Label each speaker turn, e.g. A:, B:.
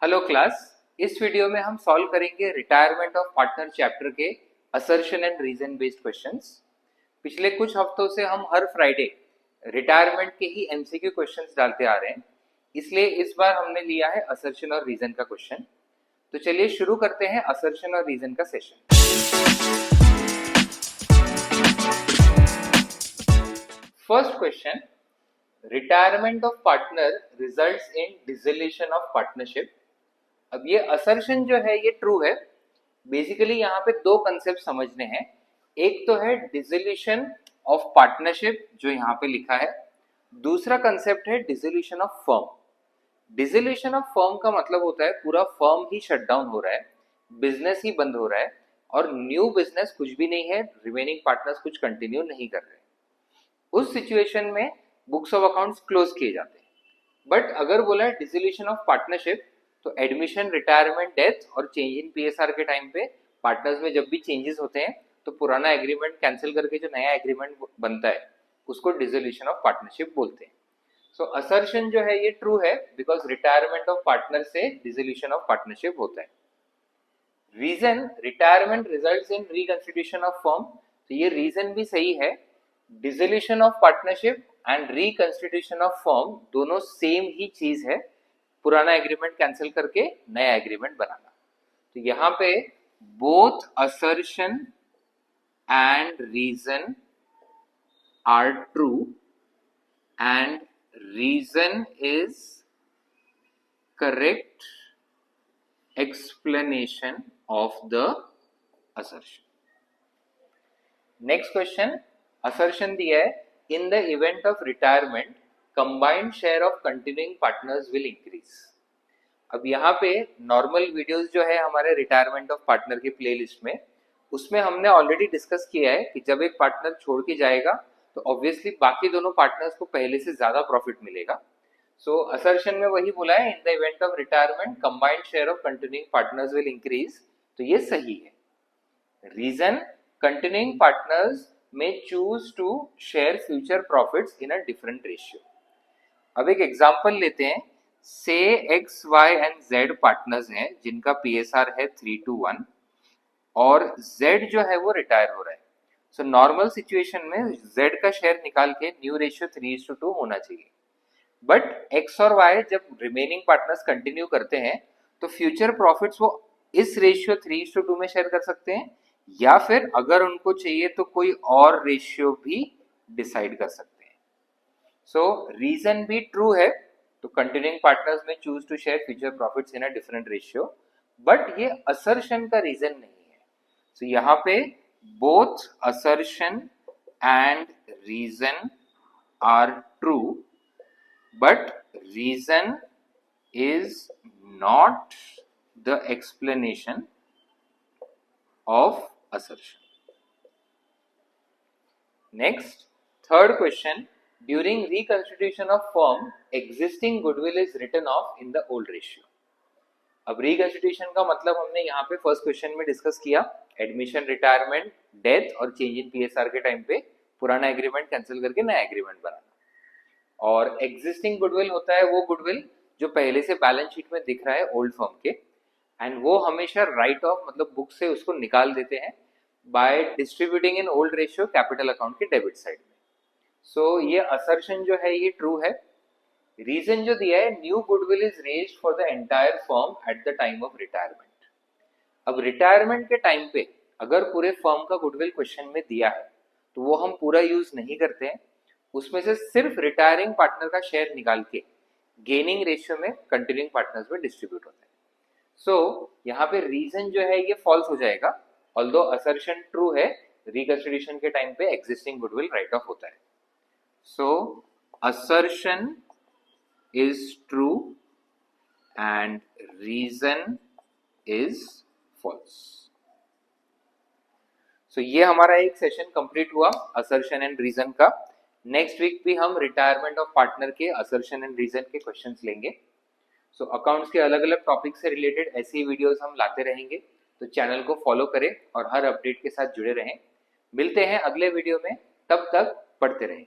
A: Hello class. इस video में हम सॉल्व करेंगे रिटायरमेंट ऑफ पार्टनर चैप्टर के assertion and reason based questions. पिछले कुछ हफ्तों से हम हर फ्राइडे रिटायरमेंट के ही एमसीक्यू क्वेश्चंस डालते आ रहे हैं, इसलिए इस बार हमने लिया है असर्शन और रीजन का क्वेश्चन। तो चलिए शुरू करते हैं असर्शन और रीजन का session. First question, retirement of partner results in dissolution of partnership. अब ये असर्शन जो है ये ट्रू है। बेसिकली यहाँ पे दो कंसेप्ट समझने हैं। एक तो है डिसोल्यूशन ऑफ पार्टनरशिप जो यहाँ पे लिखा है, दूसरा कंसेप्ट है dissolution of firm. Dissolution of firm का मतलब होता है पूरा फर्म ही शट डाउन हो रहा है, बिजनेस ही बंद हो रहा है और न्यू बिजनेस कुछ भी नहीं है, रिमेनिंग पार्टनर्स कुछ कंटिन्यू नहीं कर रहे। उस सिचुएशन में बुक्स ऑफ अकाउंट्स क्लोज किए जाते हैं। बट अगर बोला है डिसोल्यूशन ऑफ पार्टनरशिप, तो एडमिशन, रिटायरमेंट, डेथ और चेंज इन पीएसआर के टाइम पे पार्टनर्स में जब भी चेंजेस होते हैं तो पुराना एग्रीमेंट कैंसिल करके जो नया एग्रीमेंट बनता है उसको डिसोल्यूशन ऑफ पार्टनरशिप बोलते हैं। सो असर्शन जो है ये ट्रू है बिकॉज रिटायरमेंट ऑफ पार्टनर से डिसोल्यूशन ऑफ पार्टनरशिप होता है। Reason, retirement results in reconstitution of firm, तो ये रीजन भी सही है। Dissolution of partnership and reconstitution of firm दोनों सेम ही चीज है, पुराना एग्रीमेंट कैंसिल करके नया एग्रीमेंट बनाना। तो यहां पे both assertion and reason are true and reason is correct explanation of the assertion. Next question, assertion दिया है in the event of retirement combined share of continuing partners will increase. अब यहाँ पे नॉर्मल वीडियोस जो है हमारे retirement of partner की playlist में, उसमें हमने ऑलरेडी डिस्कस किया है कि जब एक पार्टनर छोड़ के जाएगा तो ऑब्वियसली बाकी दोनों पार्टनर्स को पहले से ज्यादा प्रॉफिट मिलेगा। सो असर्शन में वही बोला है, in the event of retirement combined share of continuing partners will increase, तो ये सही है। Reason, continuing partners may choose to share future profits in a different ratio. अब एक एग्जांपल लेते हैं। Say x, y and z partners हैं जिनका पीएसआर है 3:1 और जेड जो है वो रिटायर हो रहा है। सो नॉर्मल सिचुएशन में जेड का शेयर निकाल के न्यू रेशियो 3:2 होना चाहिए। बट एक्स और वाई जब रिमेनिंग पार्टनर्स कंटिन्यू करते हैं तो फ्यूचर प्रॉफिट्स वो इस रेशियो 3:2 में शेयर कर सकते हैं, या फिर अगर उनको चाहिए तो कोई और रेशियो भी डिसाइड कर सकते हैं। सो रीजन भी ट्रू है, तो continuing partners may choose to share future profits in a different ratio, but ये असर्शन का रीजन नहीं है। सो यहाँ पे both assertion and reason are true, but reason is not the explanation of assertion. Next, third question, during reconstitution of firm existing goodwill is written off in the old ratio. अब reconstitution का मतलब हमने यहाँ पे first question में discuss किया, admission, retirement, death और change in PSR के टाइम पे पुराना एग्रीमेंट कैंसिल करके नया एग्रीमेंट बनाना। और एग्जिस्टिंग गुडविल होता है वो गुडविल जो पहले से बैलेंस शीट में दिख रहा है ओल्ड फर्म के, एंड वो हमेशा राइट ऑफ मतलब बुक से उसको निकाल देते हैं by distributing in old ratio capital account के डेबिट साइड में। सो ये असर्शन जो है ये ट्रू है। रीजन जो दिया है, new goodwill is raised for the entire firm at the time of retirement. अब रिटायरमेंट के टाइम पे अगर पूरे फर्म का गुडविल क्वेश्चन में दिया है तो वो हम पूरा यूज नहीं करते हैं, उसमें से सिर्फ रिटायरिंग पार्टनर का शेयर निकाल के गेनिंग रेशियो में कंटिन्यूइंग पार्टनर्स में डिस्ट्रीब्यूट होता है। सो यहाँ पे रीजन जो है ये फॉल्स हो जाएगा, ऑल्दो असर्शन ट्रू है, रिकंसिडरेशन के टाइम पे एग्जिस्टिंग गुडविल राइट ऑफ होता है। So assertion is true and reason is false. So ये हमारा एक सेशन कंप्लीट हुआ असर्शन एंड रीजन का। नेक्स्ट वीक भी हम रिटायरमेंट ऑफ पार्टनर के असर्शन एंड रीजन के क्वेश्चंस लेंगे। सो अकाउंट्स के अलग अलग टॉपिक से रिलेटेड ऐसी वीडियोस हम लाते रहेंगे, तो चैनल को फॉलो करें और हर अपडेट के साथ जुड़े रहें। मिलते हैं अगले वीडियो में, तब तक पढ़ते रहें।